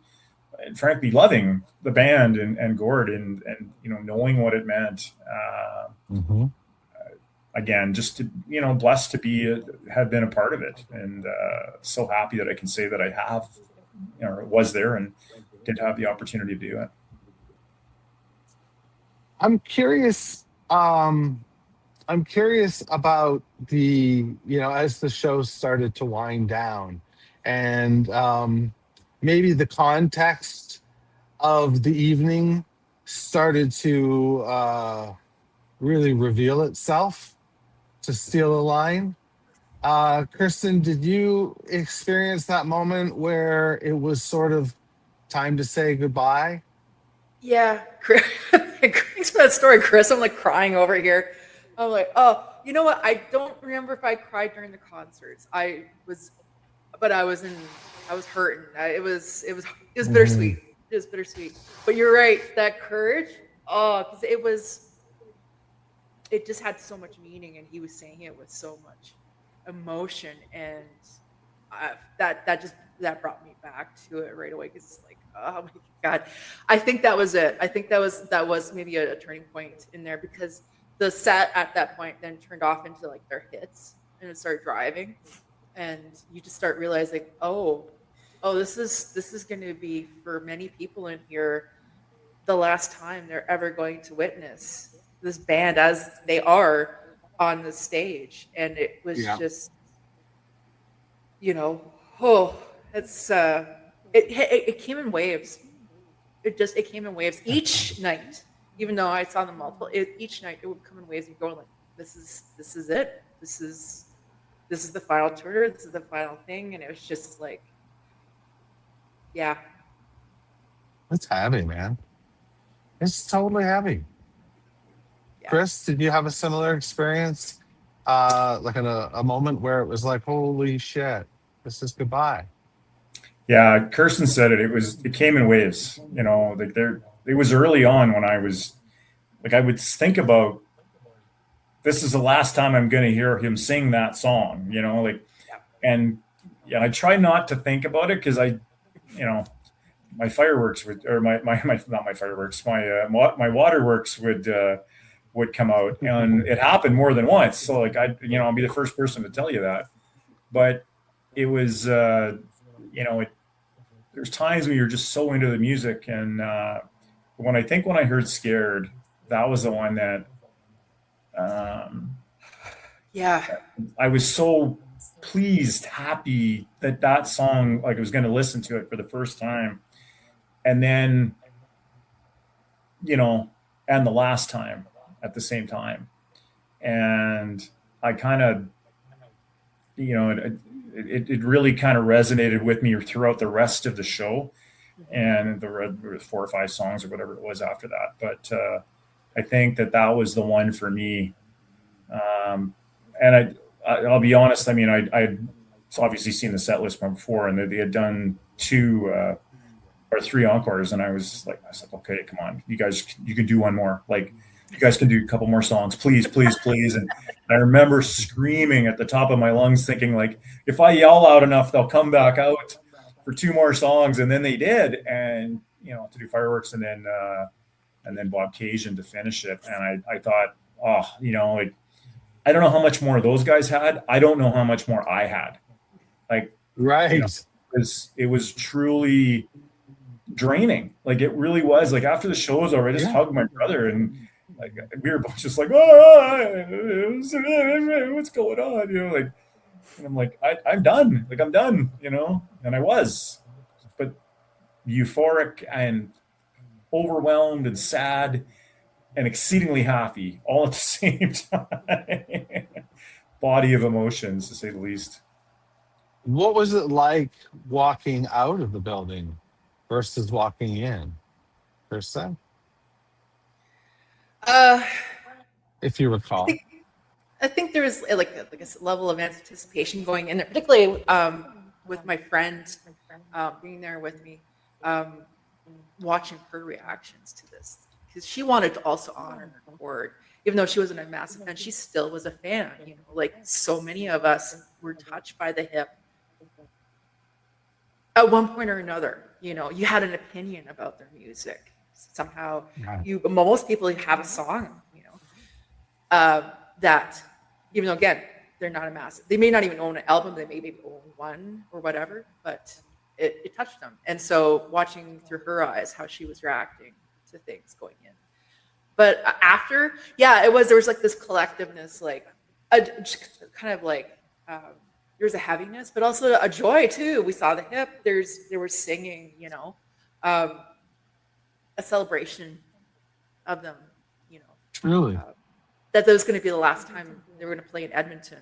and frankly, loving the band and Gord and knowing what it meant. Again, just to, blessed to have been a part of it, and so happy that I can say that I have, was there and did have the opportunity to do it. I'm curious about the, as the show started to wind down, and maybe the context of the evening started to really reveal itself, to steal a line. Kirsten, did you experience that moment where it was sort of time to say goodbye? Yeah, thanks for that story, Chris. I'm like crying over here. I'm like, oh, you know what? I don't remember if I cried during the concerts. I was hurting. It was bittersweet. It was bittersweet. But you're right. That Courage, because it just had so much meaning, and he was saying it with so much emotion, and that brought me back to it right away, because it's like, oh my God. I think that was it. I think that was maybe a turning point in there, because the set at that point then turned off into like their hits, and it started driving, and you just start realizing, oh, this is going to be, for many people in here, the last time they're ever going to witness this band as they are on the stage. And it was just, it's it came in waves. It came in waves each night. Even though I saw them multiple, each night it would come in waves and go like, this is it. This is the final tour. This is the final thing. And it was just like, yeah. It's heavy, man. It's totally heavy. Yeah. Chris, did you have a similar experience? Like in a moment where it was like, holy shit, this is goodbye. Yeah, Kirsten said it. It came in waves. It was early on when I was like, I would think about, this is the last time I'm going to hear him sing that song, and I try not to think about it, because my fireworks would, or my not my fireworks, my waterworks would would come out, and it happened more than once. So like I'll be the first person to tell you that. But it was, there's times when you're just so into the music, and when I heard "Scared," that was the one that, I was so pleased, happy that song, like I was going to listen to it for the first time, and then, and the last time at the same time, and I kind of, it really kind of resonated with me throughout the rest of the show, and there were 4 or 5 songs or whatever it was after that. But I think that was the one for me. And I'll be honest. I mean, I'd obviously seen the set list from before, and they had done 2 or 3 encores, and I was like, okay, come on, you guys, you can do one more. Like, you guys can do a couple more songs, please, please, please. And I remember screaming at the top of my lungs, thinking, like, if I yell loud enough, they'll come back out for 2 more songs. And then they did, and to do fireworks, and then Bobcaygeon to finish it. And I thought, like, I don't know how much more those guys had. I don't know how much more I had. Like, Right. It was truly draining. Like, it really was. Like, after the show was over, I just hugged my brother, and like we were both just like, what's going on? Like, and I'm like, I'm done. Like, I'm done, and I was, but euphoric and overwhelmed and sad and exceedingly happy all at the same time. Body of emotions, to say the least. What was it like walking out of the building versus walking in, Kirsten? If you recall. I think there was like a level of anticipation going in there, particularly with my friend being there with me, watching her reactions to this, because she wanted to also honor her board. Even though she wasn't a massive fan, she still was a fan. Like so many of us were touched by the Hip at one point or another. You had an opinion about their music. Somehow, most people have a song, that, even though, again, they're not a massive, they may not even own an album, they may own one or whatever, but it touched them. And so watching through her eyes how she was reacting to things going in. But after, there was like this collectiveness, like kind of like there's a heaviness, but also a joy too. We saw the Hip. They were singing, a celebration of them, Truly. That was going to be the last time they were going to play in Edmonton.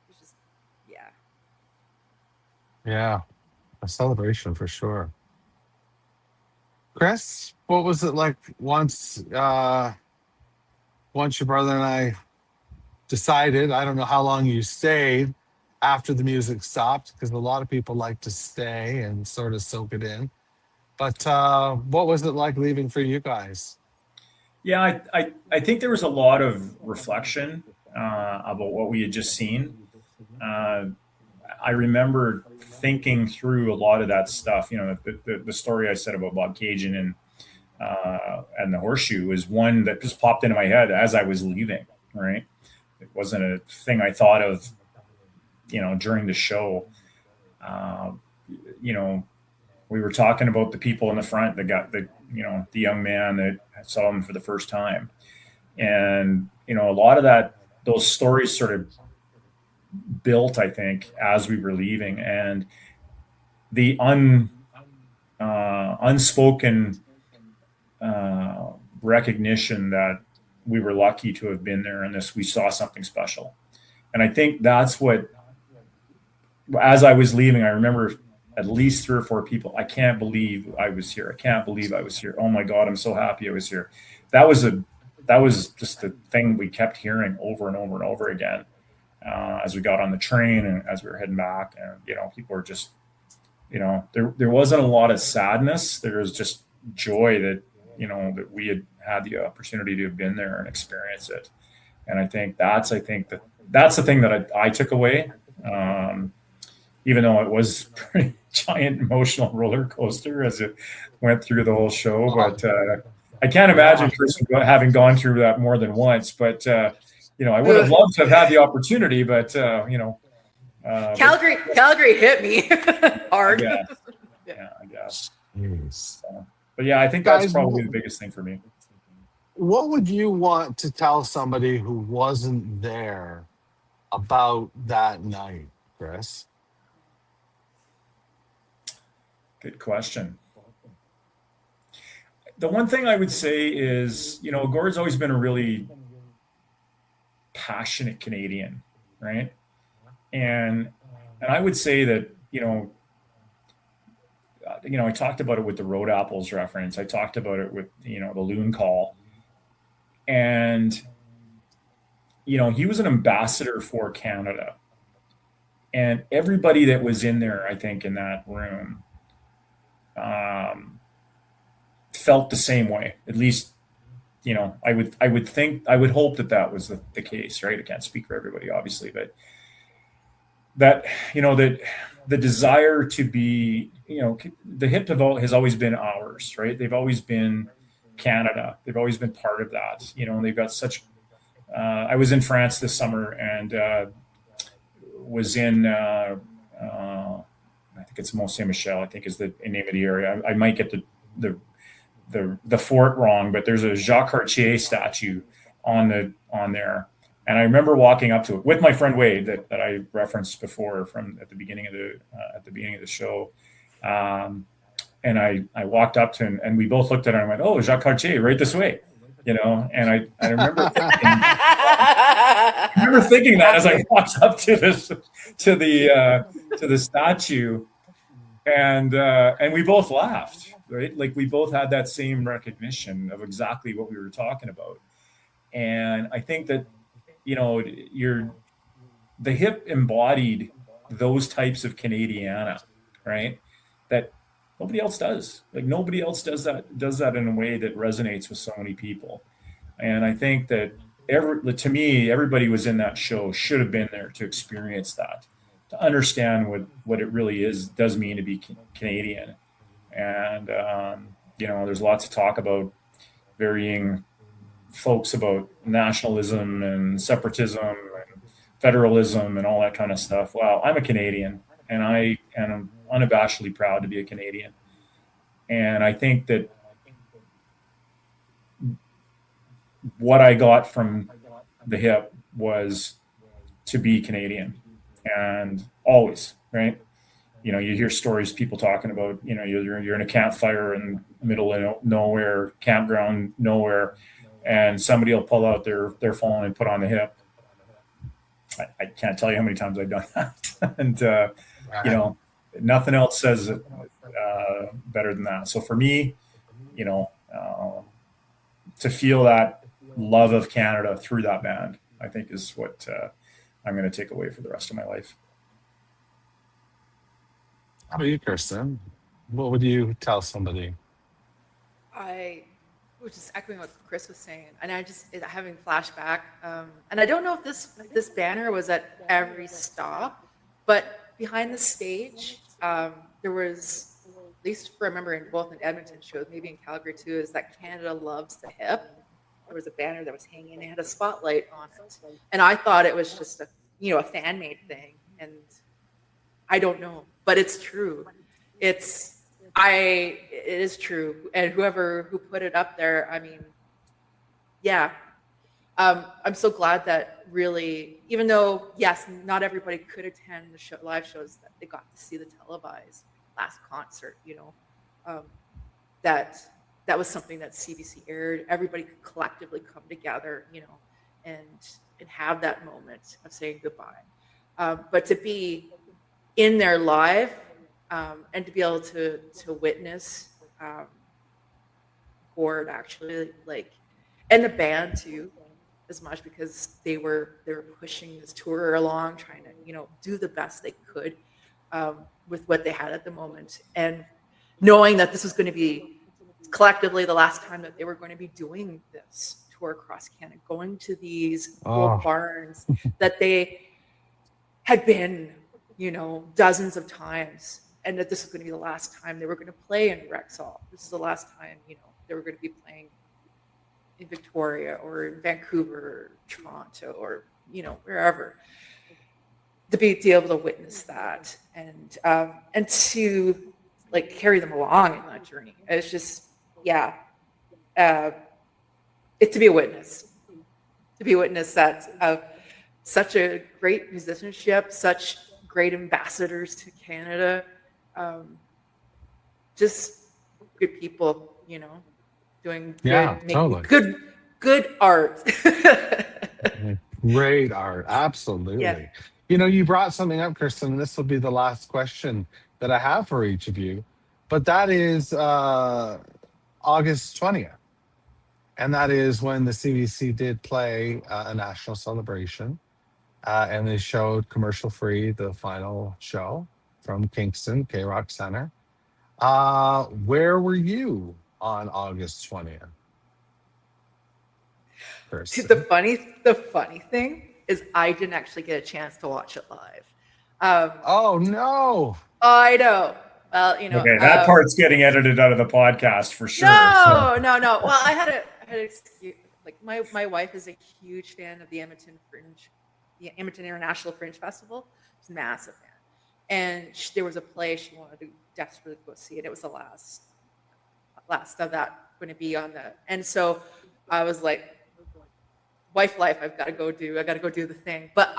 It's just, Yeah, a celebration for sure. Chris, what was it like once your brother and I decided? I don't know how long you stayed after the music stopped, because a lot of people like to stay and sort of soak it in. But what was it like leaving for you guys? Yeah, I think there was a lot of reflection about what we had just seen. I remember thinking through a lot of that stuff. The story I said about Bobcaygeon and the horseshoe is one that just popped into my head as I was leaving. Right, it wasn't a thing I thought of, during the show. We were talking about the people in the front that got the young man that saw him for the first time. And, a lot of those stories sort of built, I think, as we were leaving, and the unspoken recognition that we were lucky to have been there, and we saw something special. And I think that's what, as I was leaving, I remember at least 3 or 4 people. I can't believe I was here. I can't believe I was here. Oh my God, I'm so happy I was here. That was just the thing we kept hearing over and over and over again as we got on the train and as we were heading back. And people were just, there wasn't a lot of sadness. There was just joy that that we had the opportunity to have been there and experience it. And I think that's the thing that I took away. Even though it was a pretty giant emotional roller coaster as it went through the whole show. But I can't imagine Chris having gone through that more than once, but I would have loved to have had the opportunity, but Calgary hit me hard. I guess. Jeez. But yeah, I think that's Guys, probably the biggest thing for me. what would you want to tell somebody who wasn't there about that night, Chris? Good question. The one thing I would say is, Gord's always been a really passionate Canadian, right? And I would say that, I talked about it with the Road Apples reference. I talked about it with, the Loon Call. And, he was an ambassador for Canada. And everybody that was in there, I think, in that room, felt the same way. At least, I would hope that was the case, right? I can't speak for everybody, obviously, but that the desire to be, the hip has always been ours, right? They've always been Canada. They've always been part of that, and they've got such. I was in France this summer and was in. I think it's Mont Saint Michel. I think is the name of the area. I might get the fort wrong, but there's a Jacques Cartier statue on there. And I remember walking up to it with my friend Wade that I referenced before from at the beginning of the show. And I walked up to him and we both looked at it and I went, "Oh, Jacques Cartier, right this way." And I remember thinking that as I walked up to the statue, and we both laughed, right? Like we both had that same recognition of exactly what we were talking about. And I think that the hip embodied those types of Canadiana, right? That nobody else does. Like nobody else does that in a way that resonates with so many people. And I think that to me, everybody was in that show should have been there to experience that, to understand what it really does mean to be Canadian. And there's lots of talk about varying folks about nationalism and separatism and federalism and all that kind of stuff. Well, I'm a Canadian and I am unabashedly proud to be a Canadian. And I think that what I got from the hip was to be Canadian and always, right? You hear stories, people talking about, you're in a campfire in the middle of nowhere, campground, nowhere, and somebody will pull out their phone and put on the hip. I can't tell you how many times I've done that. And, nothing else says it better than that. So for me, to feel that love of Canada through that band, I think is what I'm going to take away for the rest of my life. How about you, Kirsten? What would you tell somebody? I was just echoing what Chris was saying, and I just having flashback. And I don't know if this banner was at every stop, but behind the stage, there was, at least I remember in both in Edmonton shows, maybe in Calgary too, is that Canada loves the hip. There was a banner that was hanging. It had a spotlight on it, and I thought it was just a fan-made thing, and I don't know, but it's true. It is true, and who put it up there, I mean, yeah. I'm so glad that really, even though yes, not everybody could attend the live shows, that they got to see the televised last concert. That was something that CBC aired. Everybody could collectively come together, and have that moment of saying goodbye. But to be in there live, and to be able to witness Gord actually, and the band too, as much, because they were pushing this tour along, trying to do the best they could with what they had at the moment, and knowing that this was going to be collectively the last time that they were going to be doing this tour across Canada, going to these old barns that they had been dozens of times, and that this was going to be the last time they were going to play in Rexall. This is the last time they were going to be playing in Victoria or in Vancouver or Toronto or, wherever, to be able to witness that and to like carry them along in that journey. It's just, it to be a witness that of such a great musicianship, such great ambassadors to Canada, just good people, doing good, making good art. Great art. Absolutely. Yeah. You brought something up, Kristen, and this will be the last question that I have for each of you. But that is August 20th. And that is when the CBC did play a national celebration. And they showed commercial free the final show from Kingston, K Rock Center. Where were you on August 20th? Dude, the funny thing is I didn't actually get a chance to watch it live. Oh no! I know. Well, Okay, that part's getting edited out of the podcast for sure. No. Well, I had an excuse. Like my wife is a huge fan of the Edmonton International Fringe Festival. She's a massive fan, and there was a play she wanted to desperately go see, and it was the last of that going to be on the. And so I was like, wife life, I got to go do the thing. But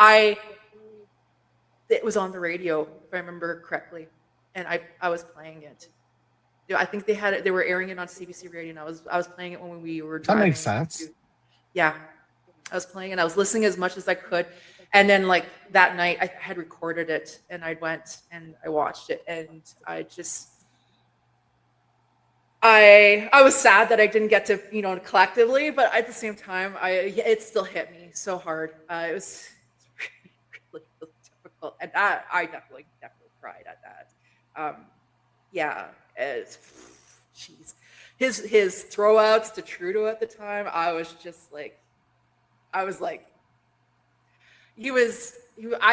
it was on the radio, if I remember correctly, and I was playing it. I think they were airing it on CBC radio, and I was playing it when we were driving. That makes sense. Yeah, I was playing and I was listening as much as I could, and then like that night I had recorded it, and I went and I watched it, and I was sad that I didn't get to collectively, but at the same time it still hit me so hard. It was really, really difficult, and I definitely cried at that. Jeez, his throwouts to Trudeau at the time, I was like, I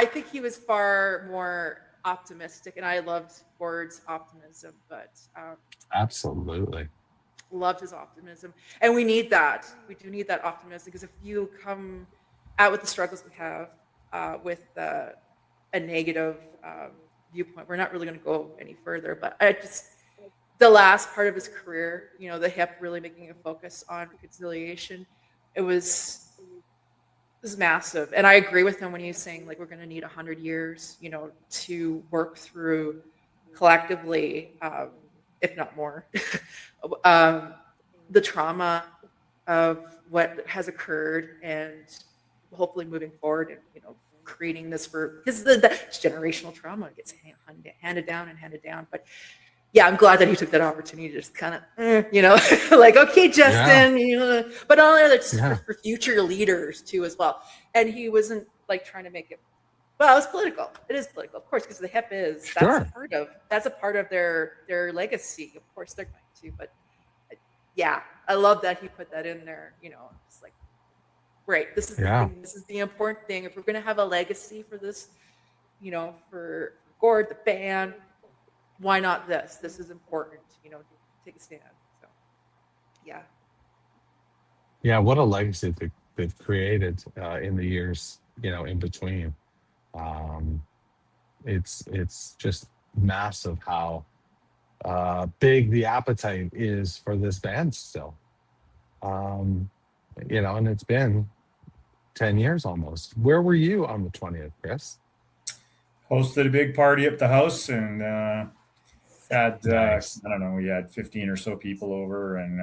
think he was far more optimistic, and I loved Gord's optimism, but Absolutely loved his optimism, and we need that. We do need that optimism, because if you come out with the struggles we have with a negative viewpoint, we're not really going to go any further. But the last part of his career, the Hip really making a focus on reconciliation, it was massive. And I agree with him when he's saying like we're going to need 100 years, to work through collectively, if not more, the trauma of what has occurred, and hopefully moving forward and creating this because the generational trauma gets handed down. But yeah, I'm glad that he took that opportunity to just kind of, like, okay, Justin, but all the other for future leaders too as well. And he wasn't like trying to make it. Well, it's political. It is political, of course, because the Hip is that's a part of their legacy. Of course, they're going to. But yeah, I love that he put that in there. It's like, great. This is this is the important thing. If we're going to have a legacy for this, for Gord, the band, why not this? This is important. Take a stand. So, yeah. Yeah, what a legacy they've created in the years, in between. It's just massive how big the appetite is for this band still. And it's been 10 years almost. Where were you on the 20th, Chris? Hosted a big party at the house, and had Nice. I don't know, we had 15 or so people over, and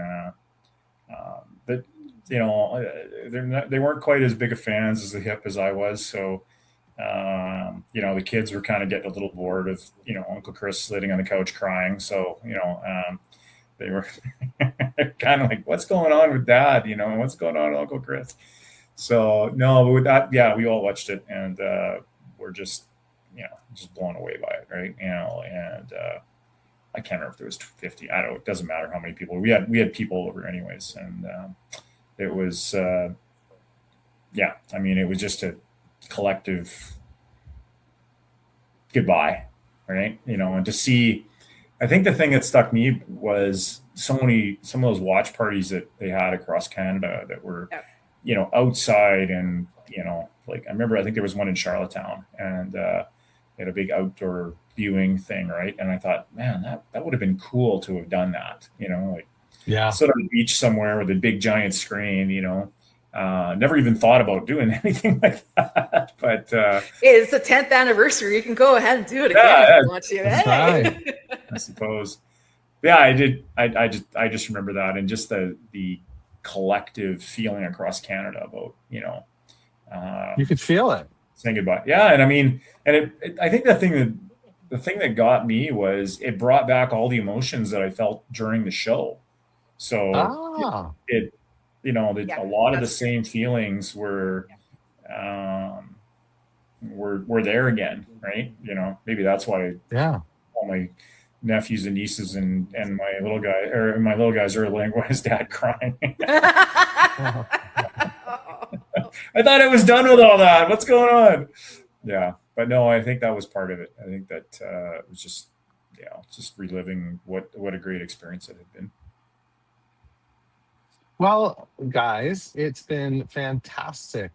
but they weren't quite as big of fans as the Hip as I was, so the kids were kind of getting a little bored of Uncle Chris sitting on the couch crying, so they were kind of like, what's going on with Dad, what's going on, Uncle Chris? So no, but with that, yeah, we all watched it, and we're just blown away by it, right? And I can't remember if there was 50. I don't. It doesn't matter how many people we had people over anyways, and it was it was just a collective goodbye, right? And to see I think the thing that stuck me was some of those watch parties that they had across Canada that were, outside, and like I remember, I think there was one in Charlottetown, and they had a big outdoor viewing thing, right? And I thought, man, that would have been cool to have done that, like sit on the beach somewhere with a big giant screen, never even thought about doing anything like that. But it's the 10th anniversary. You can go ahead and do it again if you want to. Hey. I suppose. Yeah, I did. I just remember that, and just the collective feeling across Canada about, you could feel it. Saying goodbye. Yeah. And I mean, and I think the thing that got me was it brought back all the emotions that I felt during the show. So a lot of the same feelings were there again, right? Maybe that's why all my nephews and nieces and my little guys are like, why is dad crying? I thought I was done with all that. What's going on? Yeah. But no, I think that was part of it. I think that it was just reliving what a great experience it had been. Well, guys, it's been fantastic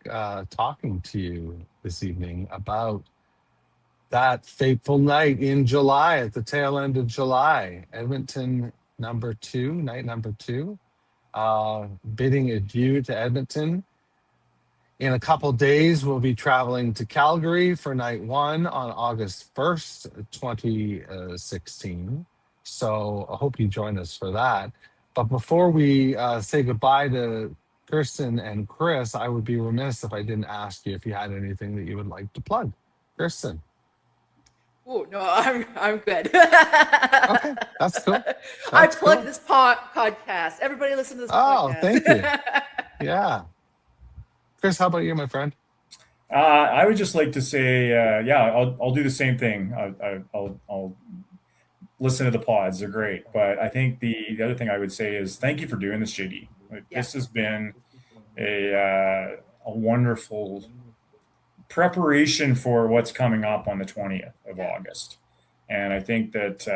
talking to you this evening about that fateful night in July, at the tail end of July, Edmonton night number two, bidding adieu to Edmonton. In a couple days, we'll be traveling to Calgary for night one on August 1st, 2016. So I hope you join us for that. But before we say goodbye to Kirsten and Chris, I would be remiss if I didn't ask you if you had anything that you would like to plug. Kirsten. Oh, no, I'm good. Okay, that's cool. I plug this podcast. Everybody listen to this podcast. Oh, thank you. Yeah. Chris, how about you, my friend? I would just like to say, I'll do the same thing. I'll listen to the pods. They're great. But I think the other thing I would say is thank you for doing this, JD. This has been a wonderful preparation for what's coming up on the 20th of August. And I think that,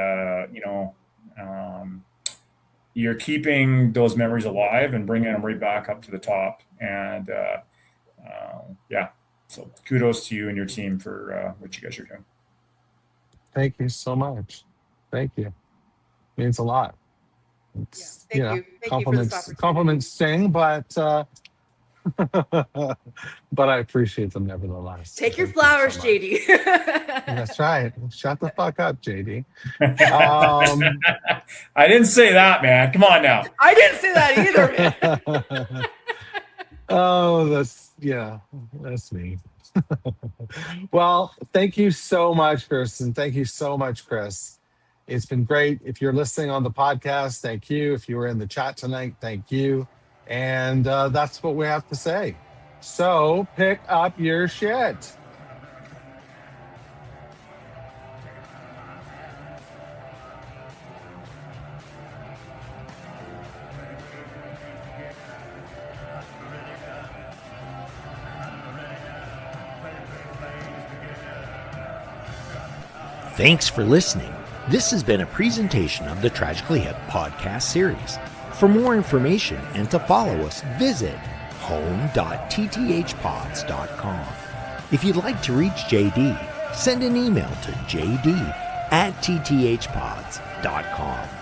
you're keeping those memories alive and bringing them right back up to the top. And so kudos to you and your team for what you guys are doing. Thank you so much. Thank you. Means a lot. It's, thank you. Compliments sting, but but I appreciate them nevertheless. Take your flowers, so JD. That's right. Shut the fuck up, JD. I didn't say that, man. Come on now. I didn't say that either, man. Oh, that's me. Well, thank you so much, Kirsten. Thank you so much, Chris. It's been great. If you're listening on the podcast, thank you. If you were in the chat tonight, thank you. And that's what we have to say. So pick up your shit. Thanks for listening. This has been a presentation of the Tragically Hip podcast series. For more information and to follow us, visit home.tthpods.com. If you'd like to reach JD, send an email to jd@tthpods.com.